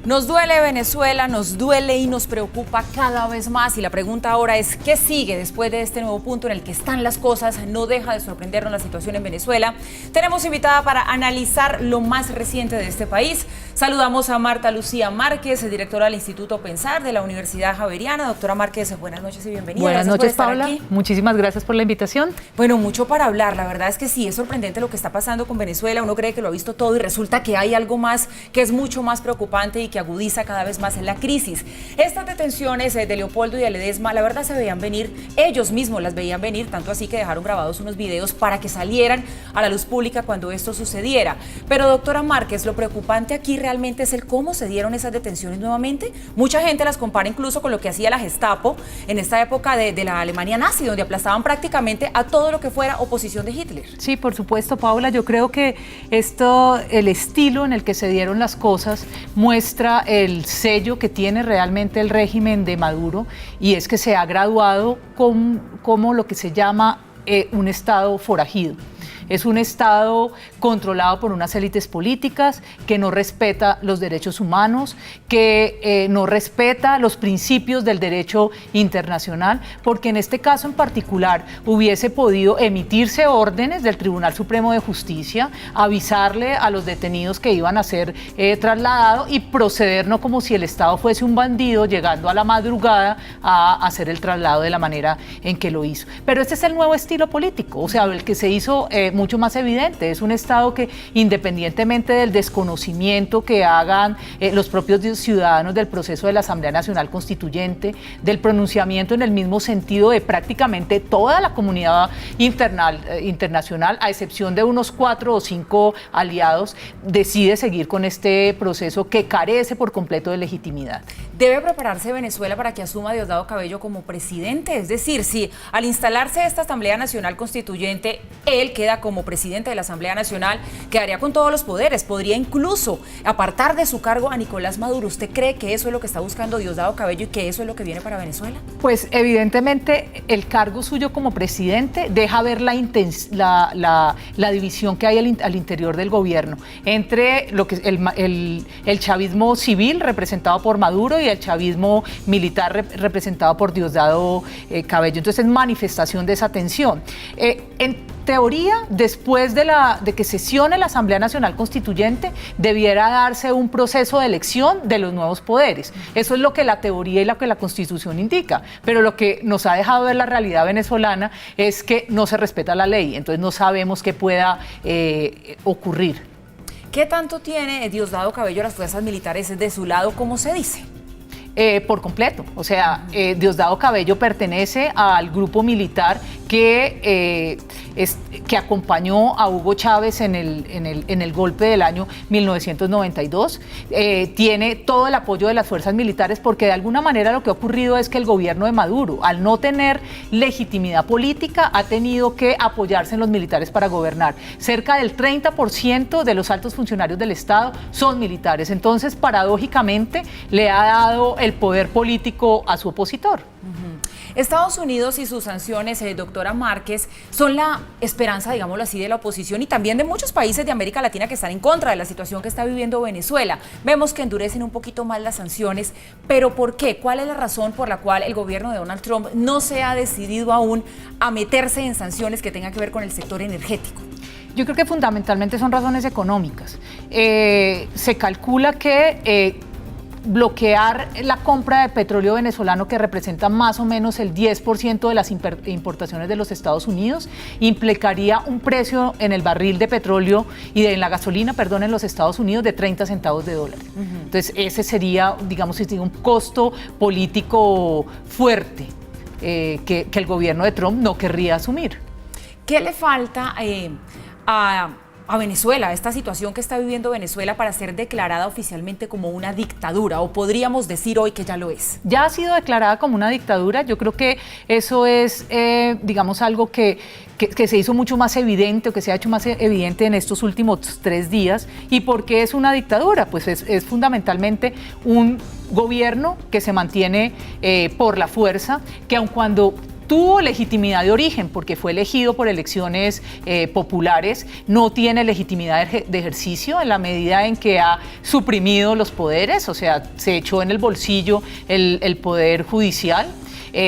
Nos duele Venezuela, nos duele y nos preocupa cada vez más. Y la pregunta ahora es, ¿qué sigue después de este nuevo punto en el que están las cosas? No deja de sorprendernos la situación en Venezuela. Tenemos invitada para analizar lo más reciente de este país. Saludamos a Marta Lucía Márquez, directora del Instituto Pensar de la Universidad Javeriana. Doctora Márquez, buenas noches y bienvenida. Buenas noches, Paula. Muchísimas gracias por la invitación. Bueno, mucho para hablar. La verdad es que sí, es sorprendente lo que está pasando con Venezuela. Uno cree que lo ha visto todo y resulta que hay algo más que es mucho más preocupante y que agudiza cada vez más en la crisis. Estas detenciones de Leopoldo y de Ledesma, la verdad se veían venir, ellos mismos las veían venir, tanto así que dejaron grabados unos videos para que salieran a la luz pública cuando esto sucediera. Pero doctora Márquez, lo preocupante aquí realmente es el cómo se dieron esas detenciones nuevamente. Mucha gente las compara incluso con lo que hacía la Gestapo en esta época de la Alemania nazi, donde aplastaban prácticamente a todo lo que fuera oposición de Hitler. Sí, por supuesto, Paula. Yo creo que el estilo en el que se dieron las cosas muestra el sello que tiene realmente el régimen de Maduro, y es que se ha graduado como lo que se llama un estado forajido. Es un Estado controlado por unas élites políticas que no respeta los derechos humanos, que no respeta los principios del derecho internacional, porque en este caso en particular hubiese podido emitirse órdenes del Tribunal Supremo de Justicia, avisarle a los detenidos que iban a ser trasladados y proceder no como si el Estado fuese un bandido llegando a la madrugada a hacer el traslado de la manera en que lo hizo. Pero este es el nuevo estilo político, o sea, el que se hizo mucho más evidente. Es un Estado que, independientemente del desconocimiento que hagan los propios ciudadanos del proceso de la Asamblea Nacional Constituyente, del pronunciamiento en el mismo sentido de prácticamente toda la comunidad internacional, a excepción de unos 4 o 5 aliados, decide seguir con este proceso que carece por completo de legitimidad. ¿Debe prepararse Venezuela para que asuma Diosdado Cabello como presidente? Es decir, si al instalarse esta Asamblea Nacional Constituyente, él queda como presidente de la Asamblea Nacional, quedaría con todos los poderes, podría incluso apartar de su cargo a Nicolás Maduro. ¿Usted cree que eso es lo que está buscando Diosdado Cabello y que eso es lo que viene para Venezuela? Pues evidentemente el cargo suyo como presidente deja ver la división que hay al interior del gobierno entre lo que el chavismo civil representado por Maduro y el chavismo militar representado por Diosdado Cabello. Entonces es manifestación de esa tensión. En teoría, después de que sesione la Asamblea Nacional Constituyente, debiera darse un proceso de elección de los nuevos poderes. Eso es lo que la teoría y lo que la Constitución indica. Pero lo que nos ha dejado ver la realidad venezolana es que no se respeta la ley. Entonces no sabemos qué pueda ocurrir. ¿Qué tanto tiene Diosdado Cabello las fuerzas militares de su lado, como se dice? Por completo, o sea, Diosdado Cabello pertenece al grupo militar que acompañó a Hugo Chávez en el golpe del año 1992. Tiene todo el apoyo de las fuerzas militares porque de alguna manera lo que ha ocurrido es que el gobierno de Maduro, al no tener legitimidad política, ha tenido que apoyarse en los militares para gobernar. Cerca del 30% de los altos funcionarios del Estado son militares. Entonces, paradójicamente, le ha dado el poder político a su opositor. Estados Unidos y sus sanciones, doctora Márquez, son la esperanza, digámoslo así, de la oposición y también de muchos países de América Latina que están en contra de la situación que está viviendo Venezuela. Vemos que endurecen un poquito más las sanciones, pero ¿por qué? ¿Cuál es la razón por la cual el gobierno de Donald Trump no se ha decidido aún a meterse en sanciones que tengan que ver con el sector energético? Yo creo que fundamentalmente son razones económicas. Se calcula que bloquear la compra de petróleo venezolano, que representa más o menos el 10% de las importaciones de los Estados Unidos, implicaría un precio en el barril de petróleo y en la gasolina, perdón, en los Estados Unidos de 30 centavos de dólar. Entonces ese sería, digamos, un costo político fuerte que el gobierno de Trump no querría asumir. ¿Qué le falta a Venezuela, esta situación que está viviendo Venezuela, para ser declarada oficialmente como una dictadura? ¿O podríamos decir hoy que ya lo es? Ya ha sido declarada como una dictadura. Yo creo que eso es, digamos, algo que se hizo mucho más evidente, o que se ha hecho más evidente en estos últimos 3 días. ¿Y por qué es una dictadura? Pues es fundamentalmente un gobierno que se mantiene por la fuerza, que aun cuando tuvo legitimidad de origen porque fue elegido por elecciones populares, no tiene legitimidad de ejercicio en la medida en que ha suprimido los poderes, o sea, se echó en el bolsillo el poder judicial.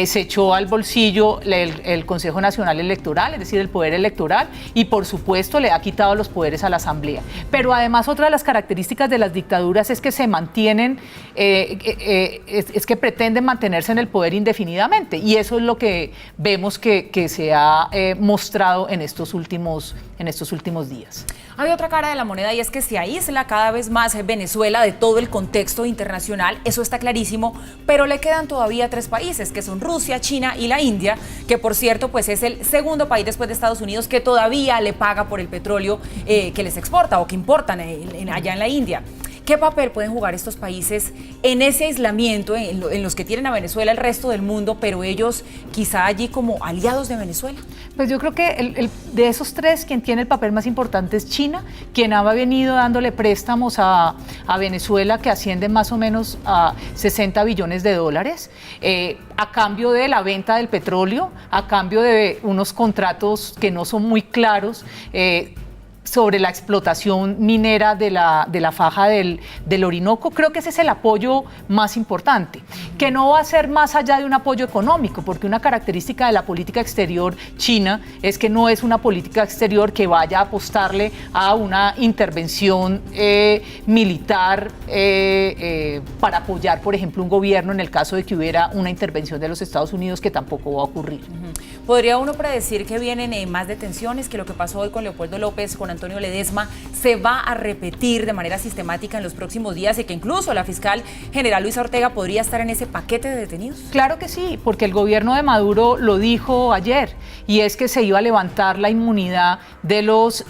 Se echó al bolsillo el Consejo Nacional Electoral, es decir, el poder electoral, y por supuesto le ha quitado los poderes a la Asamblea. Pero además otra de las características de las dictaduras es que se mantienen, es que pretenden mantenerse en el poder indefinidamente, y eso es lo que vemos que se ha mostrado en estos últimos días. Hay otra cara de la moneda y es que se aísla cada vez más Venezuela de todo el contexto internacional, eso está clarísimo, pero le quedan todavía 3 países, que son Rusia, China y la India, que por cierto pues es el segundo país después de Estados Unidos que todavía le paga por el petróleo que les exporta o que importan allá en la India. ¿Qué papel pueden jugar estos países en ese aislamiento en los que tienen a Venezuela el resto del mundo, pero ellos quizá allí como aliados de Venezuela? Pues yo creo que de esos 3, quien tiene el papel más importante es China, quien ha venido dándole préstamos a Venezuela que ascienden más o menos a 60 billones de dólares, a cambio de la venta del petróleo, a cambio de unos contratos que no son muy claros, sobre la explotación minera de la faja del Orinoco. Creo que ese es el apoyo más importante, que no va a ser más allá de un apoyo económico, porque una característica de la política exterior china es que no es una política exterior que vaya a apostarle a una intervención militar para apoyar, por ejemplo, un gobierno en el caso de que hubiera una intervención de los Estados Unidos, que tampoco va a ocurrir. ¿Podría uno predecir que vienen más detenciones, que lo que pasó hoy con Leopoldo López, con Antonio Ledesma, se va a repetir de manera sistemática en los próximos días y que incluso la fiscal general Luisa Ortega podría estar en ese paquete de detenidos? Claro que sí, porque el gobierno de Maduro lo dijo ayer, y es que se iba a levantar la inmunidad de los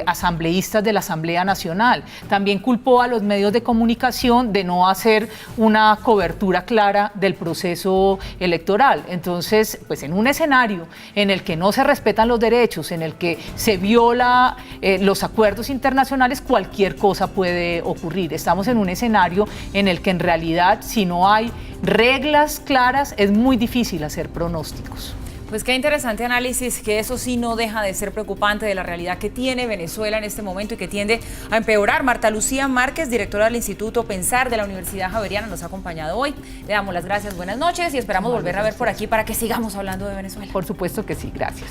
asambleístas de la Asamblea Nacional. También culpó a los medios de comunicación de no hacer una cobertura clara del proceso electoral. Entonces, pues en un escenario en el que no se respetan los derechos, en el que se viola los acuerdos internacionales, cualquier cosa puede ocurrir. Estamos en un escenario en el que en realidad, si no hay reglas claras, es muy difícil hacer pronósticos. Pues qué interesante análisis, que eso sí no deja de ser preocupante de la realidad que tiene Venezuela en este momento y que tiende a empeorar. Marta Lucía Márquez, directora del Instituto Pensar de la Universidad Javeriana, nos ha acompañado hoy. Le damos las gracias, buenas noches y esperamos volver a ver por aquí para que sigamos hablando de Venezuela. Por supuesto que sí, gracias.